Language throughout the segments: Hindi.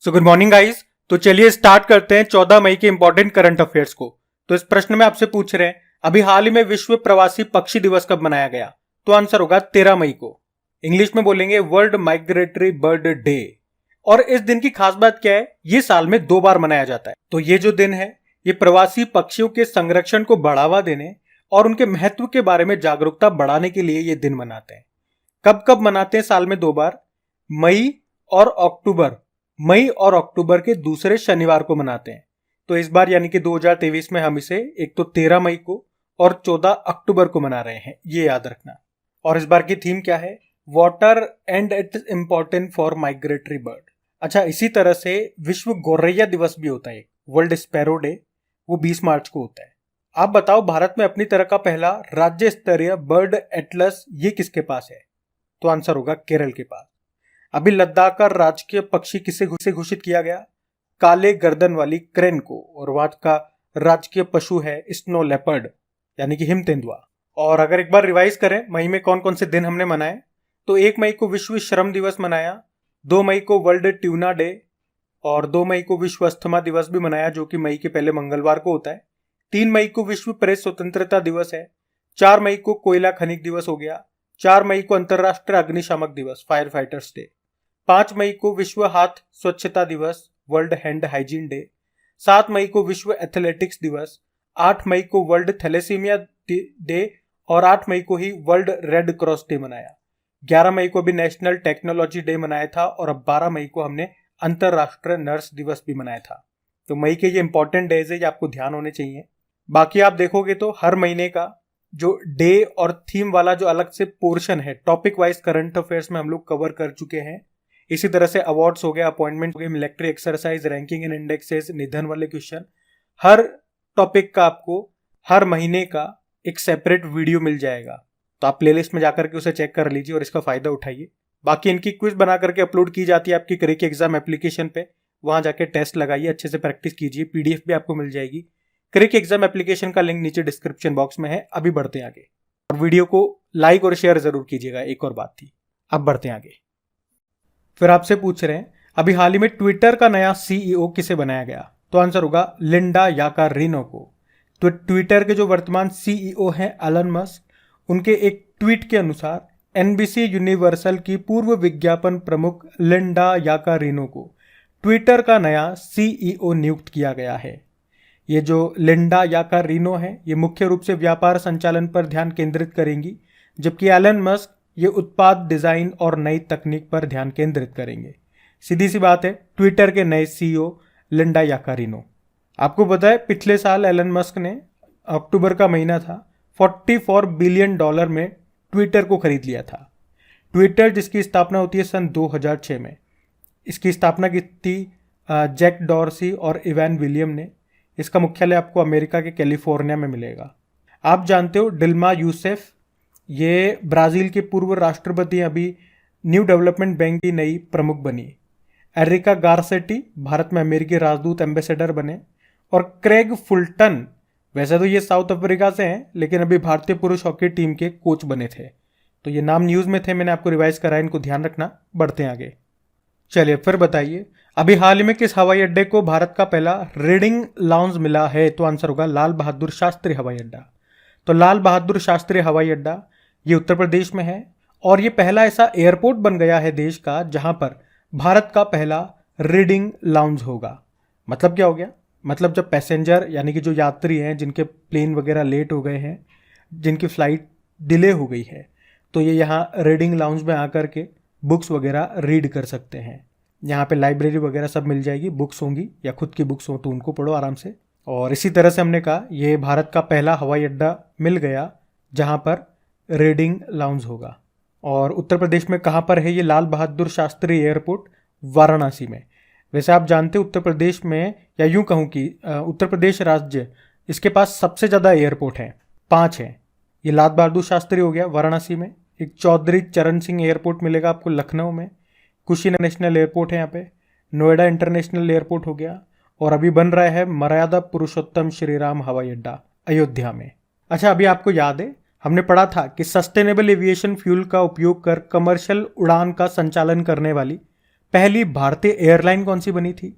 So good morning guys. तो चलिए स्टार्ट करते हैं 14 मई के इंपॉर्टेंट करंट अफेयर्स को। तो इस प्रश्न में आपसे पूछ रहे हैं अभी हाल ही में विश्व प्रवासी पक्षी दिवस कब मनाया गया। तो आंसर होगा 13 मई को। इंग्लिश में बोलेंगे वर्ल्ड माइग्रेटरी बर्ड डे। और इस दिन की खास बात क्या है, ये साल में 2 बार मनाया जाता है। तो ये जो दिन है ये प्रवासी पक्षियों के संरक्षण को बढ़ावा देने और उनके महत्व के बारे में जागरूकता बढ़ाने के लिए ये दिन मनाते हैं। कब कब मनाते हैं? साल में 2 बार, मई और अक्टूबर। मई और अक्टूबर के दूसरे शनिवार को मनाते हैं। तो इस बार यानी कि 2023 में हम इसे एक तो 13 मई को और 14 अक्टूबर को मना रहे हैं, ये याद रखना। और इस बार की थीम क्या है? Water and it's important for migratory bird. अच्छा, इसी तरह से विश्व गौरैया दिवस भी होता है, वर्ल्ड स्पैरो डे, वो 20 मार्च को होता है। आप बताओ भारत में अपनी तरह का पहला राज्य स्तरीय बर्ड एटलस ये किसके पास है? तो आंसर होगा केरल के पास। अभी लद्दाख का राजकीय पक्षी किसे घोषित किया गया? काले गर्दन वाली क्रेन को। और वहां का राजकीय पशु है स्नो लेपर्ड यानी कि हिम तेंदुआ। और अगर एक बार रिवाइज करें मई में कौन कौन से दिन हमने मनाए, तो 1 मई को विश्व श्रम दिवस मनाया, 2 मई को वर्ल्ड ट्यूना डे, और 2 मई को विश्व अस्थमा दिवस भी मनाया जो कि मई के पहले मंगलवार को होता है। 3 मई को विश्व प्रेस स्वतंत्रता दिवस है। 4 मई को कोयला खनिक दिवस हो गया। 4 मई को अंतरराष्ट्रीय अग्निशामक दिवस फायर फाइटर्स डे। 5 मई को विश्व हाथ स्वच्छता दिवस वर्ल्ड हैंड हाइजीन डे। 7 मई को विश्व एथलेटिक्स दिवस। 8 मई को वर्ल्ड थैलेसीमिया डे और 8 मई को ही वर्ल्ड रेड क्रॉस डे मनाया। 11 मई को भी नेशनल टेक्नोलॉजी डे मनाया था और अब 12 मई को हमने अंतरराष्ट्रीय नर्स दिवस भी मनाया था। तो मई के ये इंपॉर्टेंट डेज है, ये आपको ध्यान होने चाहिए। बाकी आप देखोगे तो हर महीने का जो डे और थीम वाला जो अलग से पोर्शन है टॉपिक वाइज करंट अफेयर्स में हम लोग कवर कर चुके हैं। इसी तरह से अवार्ड्स हो गया, अपॉइंटमेंट हो गए, military exercise, ranking and indexes, निधन वाले क्वेश्चन, हर टॉपिक का आपको हर महीने का एक सेपरेट वीडियो मिल जाएगा। तो आप प्लेलिस्ट में जाकर के उसे चेक कर लीजिए और इसका फायदा उठाइए। बाकी इनकी क्विज बना करके अपलोड की जाती है आपकी क्रिक एग्जाम एप्लीकेशन पे, वहां जाके टेस्ट लगाइए, अच्छे से प्रैक्टिस कीजिए, पीडीएफ भी आपको मिल जाएगी। क्रिक एग्जाम एप्लीकेशन का लिंक नीचे डिस्क्रिप्शन बॉक्स में है। अभी बढ़ते हैं आगे और वीडियो को लाइक और शेयर जरूर कीजिएगा। एक और बात थी, अब बढ़ते हैं आगे। फिर आपसे पूछ रहे हैं अभी हाल ही में ट्विटर का नया सीईओ किसे बनाया गया? तो आंसर होगा लिंडा याकारिनो को। तो ट्विटर के जो वर्तमान सीईओ हैं एलन मस्क, उनके एक ट्वीट के अनुसार एनबीसी यूनिवर्सल की पूर्व विज्ञापन प्रमुख लिंडा याकारिनो को ट्विटर का नया सीईओ नियुक्त किया गया है। ये जो लिंडा याकारिनो है ये मुख्य रूप से व्यापार संचालन पर ध्यान केंद्रित करेंगी, जबकि एलन मस्क ये उत्पाद डिजाइन और नई तकनीक पर ध्यान केंद्रित करेंगे। सीधी सी बात है, ट्विटर के नए सीईओ लिंडा याकारिनो। आपको पता है पिछले साल एलन मस्क ने, अक्टूबर का महीना था, $44 बिलियन में ट्विटर को खरीद लिया था। ट्विटर जिसकी स्थापना होती है सन 2006 में, इसकी स्थापना की थी जैक डॉर्सी और इवान विलियम ने। इसका मुख्यालय आपको अमेरिका के कैलिफोर्निया में मिलेगा। आप जानते हो डिल्मा यूसेफ, ये ब्राजील के पूर्व राष्ट्रपति, अभी न्यू डेवलपमेंट बैंक की नई प्रमुख बनी। एरिका गारसेटी भारत में अमेरिकी राजदूत एम्बेसडर बने। और क्रेग फुल्टन, वैसे तो ये साउथ अफ्रीका से हैं लेकिन अभी भारतीय पुरुष हॉकी टीम के कोच बने थे। तो ये नाम न्यूज में थे, मैंने आपको रिवाइज कराया, इनको ध्यान रखना। बढ़ते हैं आगे। चलिए फिर बताइए अभी हाल ही में किस हवाई अड्डे को भारत का पहला रीडिंग लाउंज मिला है? तो आंसर होगा लाल बहादुर शास्त्री हवाई अड्डा। तो लाल बहादुर शास्त्री हवाई अड्डा ये उत्तर प्रदेश में है और ये पहला ऐसा एयरपोर्ट बन गया है देश का जहां पर भारत का पहला रीडिंग लाउंज होगा। मतलब क्या हो गया? मतलब जब पैसेंजर यानी कि जो यात्री हैं जिनके प्लेन वगैरह लेट हो गए हैं, जिनकी फ्लाइट डिले हो गई है, तो ये यहाँ रीडिंग लाउंज में आकर के बुक्स वगैरह रीड कर सकते हैं। यहाँ पे लाइब्रेरी वगैरह सब मिल जाएगी, बुक्स होंगी या खुद की बुक्स हो तो उनको पढ़ो आराम से। और इसी तरह से हमने कहा ये भारत का पहला हवाई अड्डा मिल गया जहाँ पर रीडिंग लाउंज होगा। और उत्तर प्रदेश में कहाँ पर है ये लाल बहादुर शास्त्री एयरपोर्ट? वाराणसी में। वैसे आप जानते हैं उत्तर प्रदेश में, या यूं कहूँ कि उत्तर प्रदेश राज्य, इसके पास सबसे ज़्यादा एयरपोर्ट हैं, 5 हैं। ये लाल बहादुर शास्त्री हो गया वाराणसी में, एक चौधरी चरण सिंह एयरपोर्ट मिलेगा आपको लखनऊ में, कुशीनगर नेशनल एयरपोर्ट है यहाँ पे, नोएडा इंटरनेशनल एयरपोर्ट हो गया, और अभी बन रहा है मर्यादा पुरुषोत्तम श्रीराम हवाई अड्डा अयोध्या में। अच्छा, अभी आपको याद है हमने पढ़ा था कि सस्टेनेबल एविएशन फ्यूल का उपयोग कर कमर्शियल उड़ान का संचालन करने वाली पहली भारतीय एयरलाइन कौन सी बनी थी?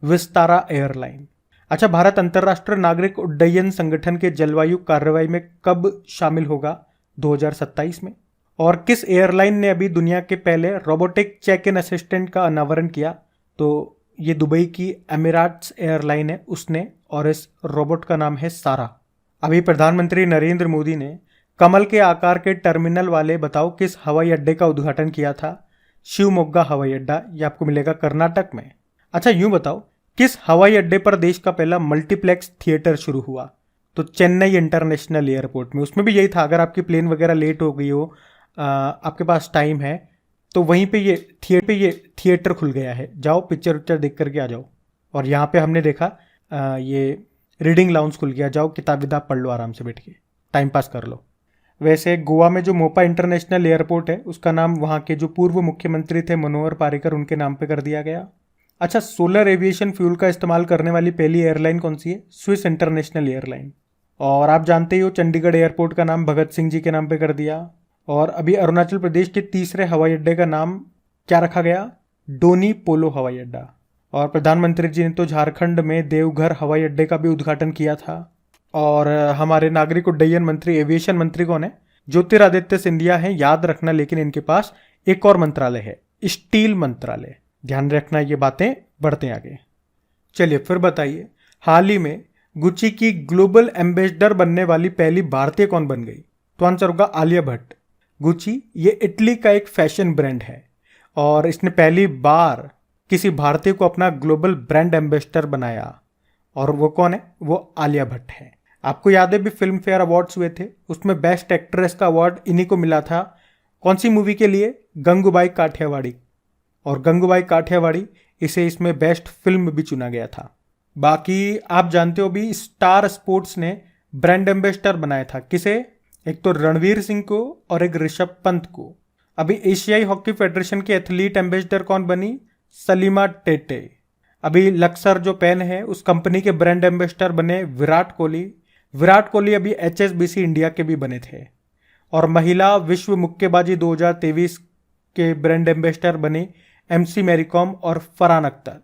विस्तारा एयरलाइन। अच्छा, भारत अंतर्राष्ट्रीय नागरिक उड्डयन संगठन के जलवायु कार्रवाई में कब शामिल होगा? 2027 में। और किस एयरलाइन ने अभी दुनिया के पहले रोबोटिक चेक इन असिस्टेंट का अनावरण किया? तो ये दुबई की एमिरेट्स एयरलाइन है उसने, और इस रोबोट का नाम है सारा। अभी प्रधानमंत्री नरेंद्र मोदी ने कमल के आकार के टर्मिनल वाले बताओ किस हवाई अड्डे का उद्घाटन किया था? शिवमोग्गा हवाई अड्डा, ये आपको मिलेगा कर्नाटक में। अच्छा, यूं बताओ किस हवाई अड्डे पर देश का पहला मल्टीप्लेक्स थिएटर शुरू हुआ? तो चेन्नई इंटरनेशनल एयरपोर्ट में। उसमें भी यही था, अगर आपकी प्लेन वगैरह लेट हो गई हो, आपके पास टाइम है, तो वहीं पे ये थिएटर खुल गया है, जाओ पिक्चर उच्चर देख करके आ जाओ। और यहाँ पे हमने देखा ये रीडिंग लाउंज खुल गया, जाओ किताब विताब पढ़ लो आराम से बैठ के, टाइम पास कर लो। वैसे गोवा में जो मोपा इंटरनेशनल एयरपोर्ट है उसका नाम वहाँ के जो पूर्व मुख्यमंत्री थे मनोहर पार्रिकर, उनके नाम पे कर दिया गया। अच्छा, सोलर एविएशन फ्यूल का इस्तेमाल करने वाली पहली एयरलाइन कौन सी है? Swiss international airline. और आप जानते ही हो चंडीगढ़ एयरपोर्ट का नाम भगत सिंह जी के नाम पे कर दिया। और अभी अरुणाचल प्रदेश के तीसरे हवाई अड्डे का नाम क्या रखा गया? डोनी पोलो हवाई अड्डा। और प्रधानमंत्री जी ने तो झारखंड में देवघर हवाई अड्डे का भी उद्घाटन किया था। और हमारे नागरिक उड्डयन मंत्री, एविएशन मंत्री कौन है? ज्योतिरादित्य सिंधिया है, याद रखना। लेकिन इनके पास एक और मंत्रालय है, स्टील मंत्रालय, ध्यान रखना ये बातें। बढ़ते आगे, चलिए फिर बताइए, हाल ही में गुची की ग्लोबल एम्बेसडर बनने वाली पहली भारतीय कौन बन गई? तो आंसर होगा आलिया भट्ट। गुची ये इटली का एक फैशन ब्रांड है और इसने पहली बार किसी भारतीय को अपना ग्लोबल ब्रांड एम्बेसडर बनाया। और वो कौन है? वो आलिया भट्ट है। आपको याद है भी फिल्म फेयर अवार्ड्स हुए थे, उसमें बेस्ट एक्ट्रेस का अवार्ड इन्हीं को मिला था। कौन सी मूवी के लिए? गंगूबाई काठियावाड़ी। और गंगूबाई काठियावाड़ी, इसे इसमें बेस्ट फिल्म भी चुना गया था। बाकी आप जानते हो भी स्टार स्पोर्ट्स ने ब्रांड एम्बेसडर बनाया था, किसे? एक तो रणवीर सिंह को और एक ऋषभ पंत को। अभी एशियाई हॉकी फेडरेशन की एथलीट एम्बेसडर कौन बनी? सलीमा टेटे। अभी लक्सर जो पेन है उस कंपनी के ब्रांड एम्बेसडर बने विराट कोहली। विराट कोहली अभी HSBC इंडिया के भी बने थे। और महिला विश्व मुक्केबाजी 2023 के ब्रांड एम्बेसडर बने MC मैरीकॉम और फरहान अख्तर।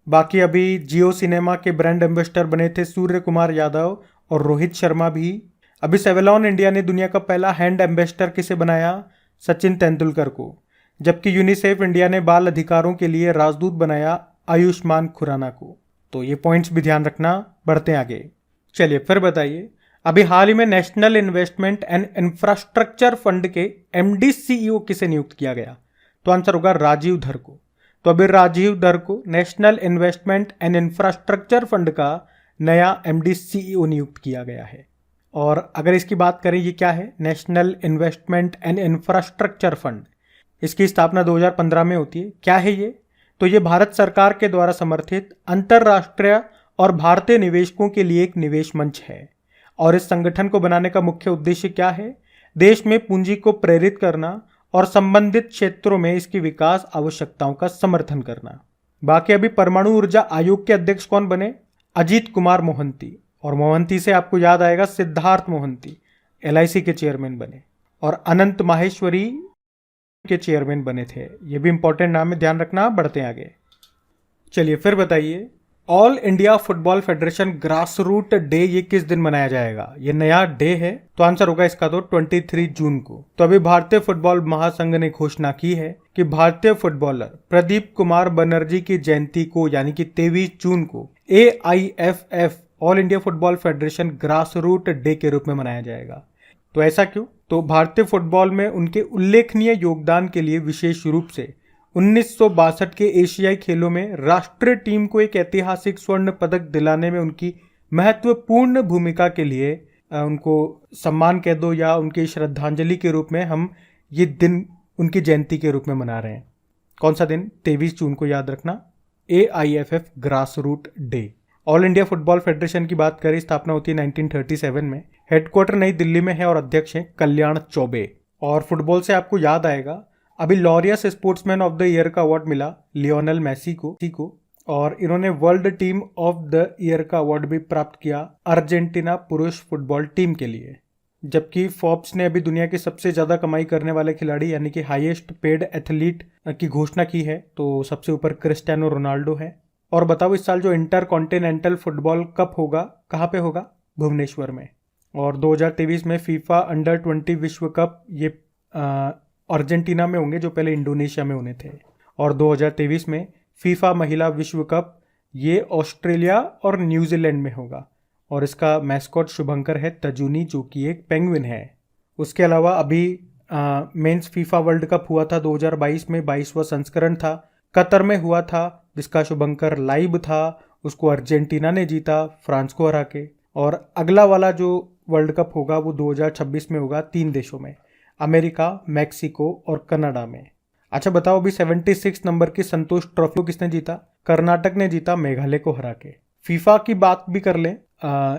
बाकी अभी जियो सिनेमा के ब्रांड एम्बेसडर बने थे सूर्य कुमार यादव और रोहित शर्मा भी। अभी सेवलॉन इंडिया ने दुनिया का पहला हैंड एम्बेसडर किसे बनाया? सचिन तेंदुलकर को। जबकि यूनिसेफ इंडिया ने बाल अधिकारों के लिए राजदूत बनाया आयुष्मान खुराना को। तो ये पॉइंट्स भी ध्यान रखना। बढ़ते आगे, चलिए फिर बताइए, अभी हाल ही में national investment and infrastructure fund के MD CEO किसे नियुक्त किया गया? तो आंसर होगा राजीव धर को। तो अभी राजीव धर को national investment and infrastructure fund का नया MD CEO नियुक्त किया गया है। और अगर इसकी बात करें, ये क्या है? National investment and infrastructure fund. इसकी स्थापना 2015 में होती है। क्या है ये? तो ये भारत सरकार के द्वारा समर्थित अंतरराष्ट्रीय और भारतीय निवेशकों के लिए एक निवेश मंच है। और इस संगठन को बनाने का मुख्य उद्देश्य क्या है? देश में पूंजी को प्रेरित करना और संबंधित क्षेत्रों में इसकी विकास आवश्यकताओं का समर्थन करना। बाकी अभी परमाणु ऊर्जा आयोग के अध्यक्ष कौन बने? अजीत कुमार मोहंती। और मोहंती से आपको याद आएगा सिद्धार्थ मोहंती, LIC के चेयरमैन बने। और अनंत माहेश्वरी के चेयरमैन बने थे। ये भी इंपॉर्टेंट नाम है, ध्यान रखना। बढ़ते आगे, चलिए फिर बताइए, All India Football Federation grass root day ये किस दिन मनाया जाएगा? ये नया डे है, तो आंसर होगा इसका तो 23 जून को। तो अभी भारतीय फुटबॉल महासंघ ने घोषणा की है कि भारतीय फुटबॉलर प्रदीप कुमार बनर्जी की जयंती को यानी कि 23 जून को AIFF All India Football Federation grass root day के रूप में मनाया जाएगा। तो ऐसा क्यों? तो भारतीय फुटबॉल में उनके उल्लेखनीय योगदान के लिए विशेष रूप से 1962 के एशियाई खेलों में राष्ट्रीय टीम को एक ऐतिहासिक स्वर्ण पदक दिलाने में उनकी महत्वपूर्ण भूमिका के लिए उनको सम्मान कह दो या उनकी श्रद्धांजलि के रूप में हम ये दिन उनकी जयंती के रूप में मना रहे हैं। कौन सा दिन? 23 जून को, याद रखना, AIFF grass root day. All India Football Federation की बात करें, स्थापना होती है 1937 में। हेडक्वार्टर नई दिल्ली में है और अध्यक्ष हैं कल्याण चौबे। और फुटबॉल से आपको याद आएगा, अभी Laureus sportsman of the year का अवार्ड मिला लियोनेल मेसी को। और इन्होंने world team of the year का अवार्ड भी प्राप्त किया अर्जेंटीना पुरुष फुटबॉल टीम के लिए। जबकि फोर्ब्स ने अभी दुनिया के सबसे ज़्यादा कमाई करने वाले खिलाड़ी यानी कि हाईएस्ट पेड एथलीट की घोषणा की है, तो सबसे ऊपर क्रिस्टियानो रोनाल्डो है। और बताओ इस साल जो इंटर कॉन्टिनेंटल फुटबॉल कप होगा कहाँ पे होगा? भुवनेश्वर में। और 2023 में फीफा अंडर 20 विश्व कप ये अर्जेंटीना में होंगे, जो पहले इंडोनेशिया में होने थे। और 2023 में फीफा महिला विश्व कप ये ऑस्ट्रेलिया और न्यूजीलैंड में होगा। और इसका मैस्कॉट शुभंकर है तजुनी, जो कि एक पेंगुइन है। उसके अलावा अभी मेंस फीफा वर्ल्ड कप हुआ था 2022 में, 22वां संस्करण था, कतर में हुआ था, जिसका शुभंकर लाइव था। उसको अर्जेंटीना ने जीता फ्रांस को हरा के। और अगला वाला जो वर्ल्ड कप होगा वो 2026 में होगा 3 देशों में, अमेरिका, मैक्सिको और कनाडा में। अच्छा बताओ, अभी 76 नंबर की संतोष ट्रॉफी को किसने जीता? कर्नाटक ने जीता मेघालय को हरा के। फीफा की बात भी कर लें,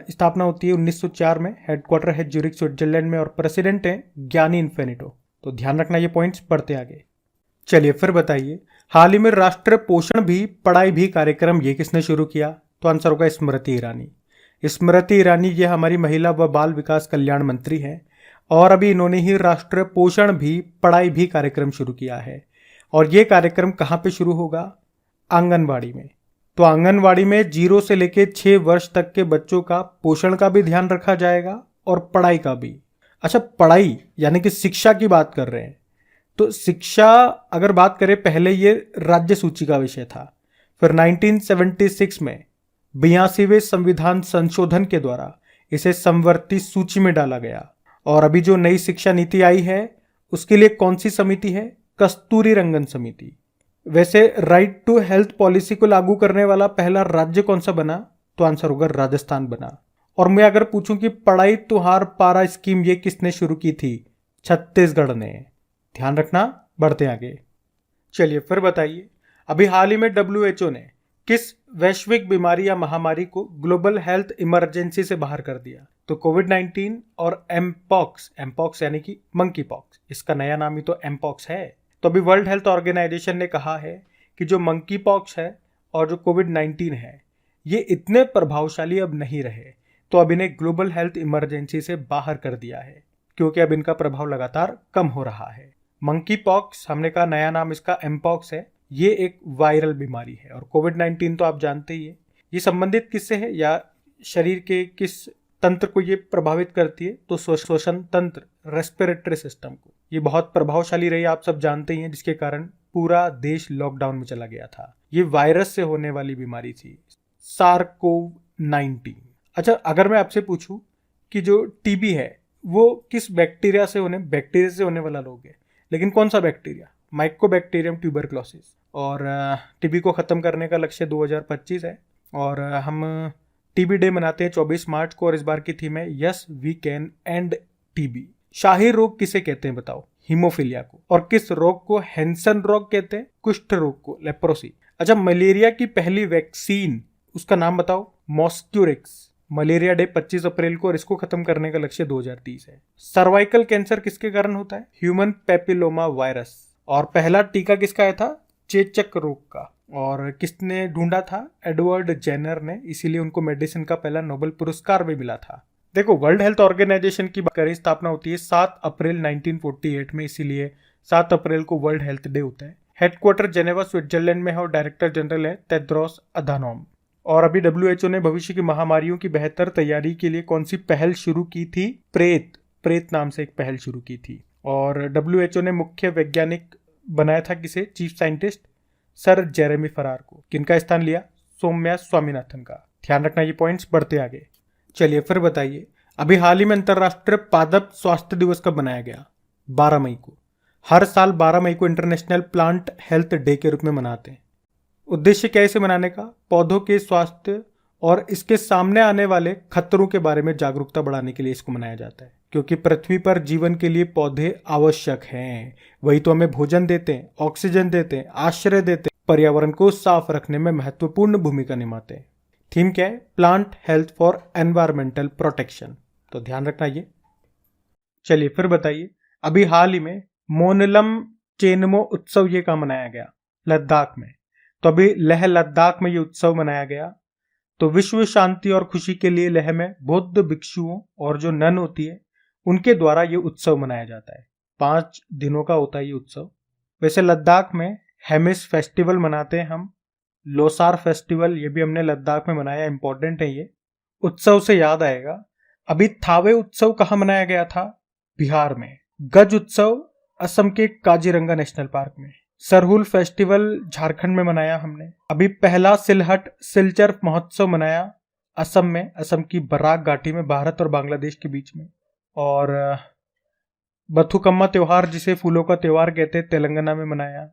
स्थापना होती है 1904 में, हेडक्वार्टर है ज्यूरिख स्विट्जरलैंड में और प्रेसिडेंट है ज्ञानी इन्फेनिटो। तो ध्यान रखना ये पॉइंट्स, पढ़ते आगे। चलिए फिर बताइए, हाल ही में राष्ट्रीय पोषण भी पढ़ाई भी कार्यक्रम ये किसने शुरू किया? तो आंसर होगा स्मृति ईरानी। स्मृति ईरानी ये हमारी महिला व बाल विकास कल्याण मंत्री हैं और अभी इन्होंने ही राष्ट्रीय पोषण भी पढ़ाई भी कार्यक्रम शुरू किया है। और ये कार्यक्रम कहाँ पे शुरू होगा? आंगनवाड़ी में। तो आंगनवाड़ी में 0 से लेके 6 वर्ष तक के बच्चों का पोषण का भी ध्यान रखा जाएगा और पढ़ाई का भी। अच्छा, पढ़ाई यानी कि शिक्षा की बात कर रहे हैं, तो शिक्षा अगर बात करें, पहले ये राज्य सूची का विषय था, फिर 1976 में 82वें संविधान संशोधन के द्वारा इसे समवर्ती सूची में डाला गया। और अभी जो नई शिक्षा नीति आई है उसके लिए कौन सी समिति है? कस्तूरी रंगन समिति। वैसे राइट टू हेल्थ पॉलिसी को लागू करने वाला पहला राज्य कौन सा बना? तो आंसर होगा राजस्थान बना। और मैं अगर पूछूं कि पढ़ाई तुहार पारा स्कीम ये किसने शुरू की थी? छत्तीसगढ़ ने। ध्यान रखना, बढ़ते आगे। चलिए फिर बताइए, अभी हाल ही में WHO ने किस वैश्विक बीमारी या महामारी को ग्लोबल हेल्थ इमरजेंसी से बाहर कर दिया? तो कोविड-19 और एमपॉक्स यानी कि मंकी पॉक्स, इसका नया नाम ही तो एमपॉक्स है। तो अभी वर्ल्ड हेल्थ ऑर्गेनाइजेशन ने कहा है कि जो मंकी पॉक्स है और जो कोविड-19 है ये इतने प्रभावशाली अब नहीं रहे, तो अब इन्हें ग्लोबल हेल्थ इमरजेंसी से बाहर कर दिया है, क्योंकि अब इनका प्रभाव लगातार कम हो रहा है। मंकी पॉक्स, हमने कहा नया नाम इसका एमपॉक्स है, ये एक वायरल बीमारी है। और कोविड-19 तो आप जानते ही है, ये संबंधित किससे है या शरीर के किस तंत्र को ये प्रभावित करती है? तो श्वसन तंत्र, रेस्पिरेटरी सिस्टम को। ये बहुत प्रभावशाली रही, आप सब जानते ही हैं, जिसके कारण पूरा देश लॉकडाउन में चला गया था। ये वायरस से होने वाली बीमारी थी, SARS-CoV-19। अच्छा, अगर मैं आपसे पूछूं कि जो टीबी है वो किस बैक्टीरिया से होने वाला रोग है, लेकिन कौन सा बैक्टीरिया? Mycobacterium tuberculosis. और टीबी को खत्म करने का लक्ष्य 2025 है। और हम टीबी डे मनाते हैं 24 मार्च को, और इस बार की थीम है yes we can end TB. शाही रोग किसे कहते हैं बताओ? हीमोफीलिया को। और किस रोग को हैंसन रोग कहते हैं? कुष्ठ रोग को, लेप्रोसी। अच्छा, मलेरिया की पहली वैक्सीन, उसका नाम बताओ? मॉस्क्यूरिक्स। मलेरिया डे 25 अप्रैल को, और इसको खत्म करने का लक्ष्य 2030 है। सर्वाइकल कैंसर किसके कारण होता है? Human papilloma virus. और पहला टीका किसका आया था? चेचक रोग का। और किसने ढूंढा था? एडवर्ड जेनर ने, इसीलिए उनको मेडिसिन का पहला नोबेल पुरस्कार भी मिला था। देखो, वर्ल्ड हेल्थ ऑर्गेनाइजेशन की बात करें, स्थापना होती है 7 अप्रैल 1948 में, इसीलिए 7 अप्रैल को वर्ल्ड हेल्थ डे होता है। हेडक्वार्टर जेनेवा स्विट्जरलैंड में है और डायरेक्टर जनरल है टेड्रोस अधानोम। और अभी WHO ने भविष्य की महामारियों की बेहतर तैयारी के लिए कौन सी पहल शुरू की थी? प्रेत नाम से एक पहल शुरू की थी। और WHO ने मुख्य वैज्ञानिक बनाया था किसे? चीफ साइंटिस्ट सर जेरेमी फरार को। किनका स्थान लिया? सौम्या स्वामीनाथन का। ध्यान रखना ये पॉइंट्स, बढ़ते आगे। चलिए फिर बताइए, अभी हाल ही में अंतरराष्ट्रीय पादप स्वास्थ्य दिवस कब मनाया गया? 12 मई को। हर साल 12 मई को इंटरनेशनल प्लांट हेल्थ डे के रूप में मनाते हैं। उद्देश्य क्या है इसे मनाने का? पौधों के स्वास्थ्य और इसके सामने आने वाले खतरों के बारे में जागरूकता बढ़ाने के लिए इसको मनाया जाता है, क्योंकि पृथ्वी पर जीवन के लिए पौधे आवश्यक हैं। वही तो हमें भोजन देते हैं, ऑक्सीजन देते हैं, आश्रय देते हैं, पर्यावरण को साफ रखने में महत्वपूर्ण भूमिका निभाते हैं। थीम क्या है? Plant health for environmental protection. तो ध्यान रखना ये। चलिए फिर बताइए, अभी हाल ही में मोनलम चेनमो उत्सव ये कहाँ मनाया गया? लद्दाख में। तो अभी लेह लद्दाख में ये उत्सव मनाया गया। तो विश्व शांति और खुशी के लिए लेह में बौद्ध भिक्षुओं और जो नन होती है उनके द्वारा ये उत्सव मनाया जाता है। 5 दिनों का होता है ये उत्सव। वैसे लद्दाख में हेमिस फेस्टिवल मनाते हैं हम, लोसार फेस्टिवल ये भी हमने लद्दाख में मनाया, इंपॉर्टेंट है ये। उत्सव से याद आएगा, अभी थावे उत्सव कहाँ मनाया गया था? बिहार में। गज उत्सव असम के काजीरंगा नेशनल पार्क में। सरहुल फेस्टिवल झारखंड में मनाया हमने। अभी पहला सिलहट सिलचर महोत्सव मनाया असम में, असम की बराक घाटी में, भारत और बांग्लादेश के बीच में। और बथुकम्मा त्योहार जिसे फूलों का त्योहार कहते हैं, तेलंगाना में मनाया,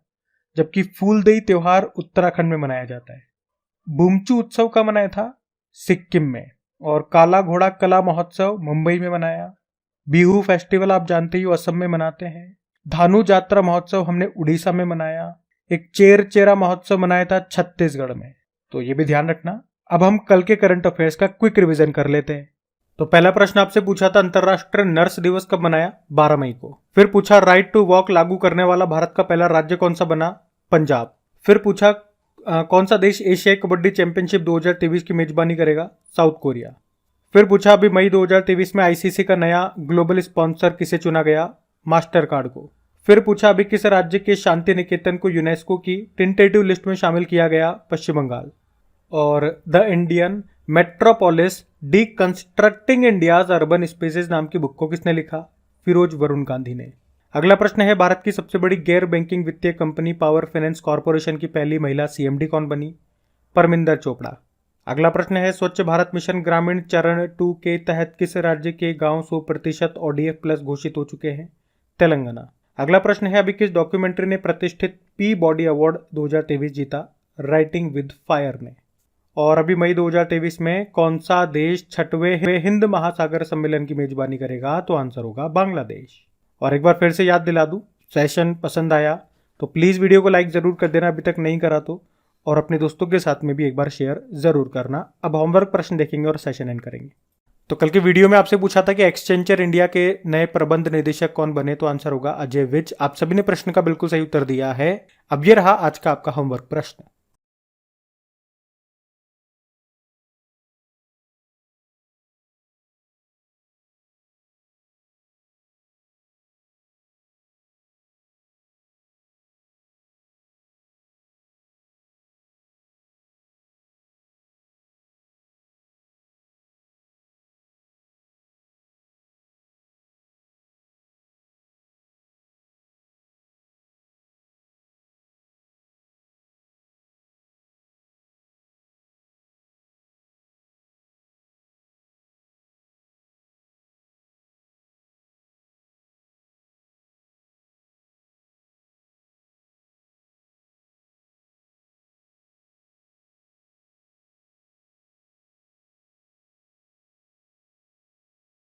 जबकि फूलदेई त्योहार उत्तराखंड में मनाया जाता है। बुमचू उत्सव का मनाया था सिक्किम में। और काला घोड़ा कला महोत्सव मुंबई में मनाया। बिहू फेस्टिवल आप जानते ही हो, असम में मनाते हैं। धानु जात्रा महोत्सव हमने उड़ीसा में मनाया। एक चेर चेरा महोत्सव मनाया था छत्तीसगढ़ में, तो ये भी ध्यान रखना। अब हम कल के करंट अफेयर्स का क्विक रिवीजन कर लेते हैं। तो पहला प्रश्न आपसे पूछा था अंतर्राष्ट्रीय नर्स दिवस कब मनाया? 12 मई को। फिर पूछा राइट टू वॉक लागू करने वाला भारत का पहला राज्य कौन सा बना? पंजाब। फिर पूछा कौन सा देश एशियाई कबड्डी चैंपियनशिप 2023 की मेजबानी करेगा? South Korea. फिर पूछा अभी मई 2023 में आईसीसी का नया ग्लोबल स्पॉन्सर किसे चुना गया? मास्टर कार्ड को। फिर पूछा अभी किस राज्य के शांति निकेतन को यूनेस्को की टेंटेटिव लिस्ट में शामिल किया गया? पश्चिम बंगाल। और the Indian metropolis deconstructing India's urban spaces नाम की बुक को किसने लिखा? फिरोज वरुण गांधी ने। अगला प्रश्न है भारत की सबसे बड़ी गैर बैंकिंग वित्तीय कंपनी पावर फाइनेंस कॉर्पोरेशन की पहली महिला सीएमडी कौन बनी? परमिंदर चोपड़ा। अगला प्रश्न है स्वच्छ भारत मिशन ग्रामीण चरण 2 के तहत किस राज्य के गांव 100% ODF प्लस घोषित हो चुके हैं? तेलंगाना। अगला प्रश्न है अभी किस डॉक्यूमेंट्री ने प्रतिष्ठित पी बॉडी अवार्ड 2023 जीता? राइटिंग विद फायर ने। और अभी मई 2023 में कौन सा देश 6वें हिंद महासागर सम्मेलन की मेजबानी करेगा? तो आंसर होगा बांग्लादेश। और एक बार फिर से याद दिला दूं, सेशन पसंद आया तो प्लीज वीडियो को लाइक जरूर कर देना, अभी तक नहीं करा तो, और अपने दोस्तों के साथ में भी एक बार शेयर जरूर करना। अब होमवर्क प्रश्न देखेंगे और सेशन एंड करेंगे। तो कल के वीडियो में आपसे पूछा था कि एक्सचेंजर इंडिया के नए प्रबंध निदेशक कौन बने? तो आंसर होगा अजय विज। आप सभी ने प्रश्न का बिल्कुल सही उत्तर दिया है। अब ये रहा आज का आपका होमवर्क प्रश्न।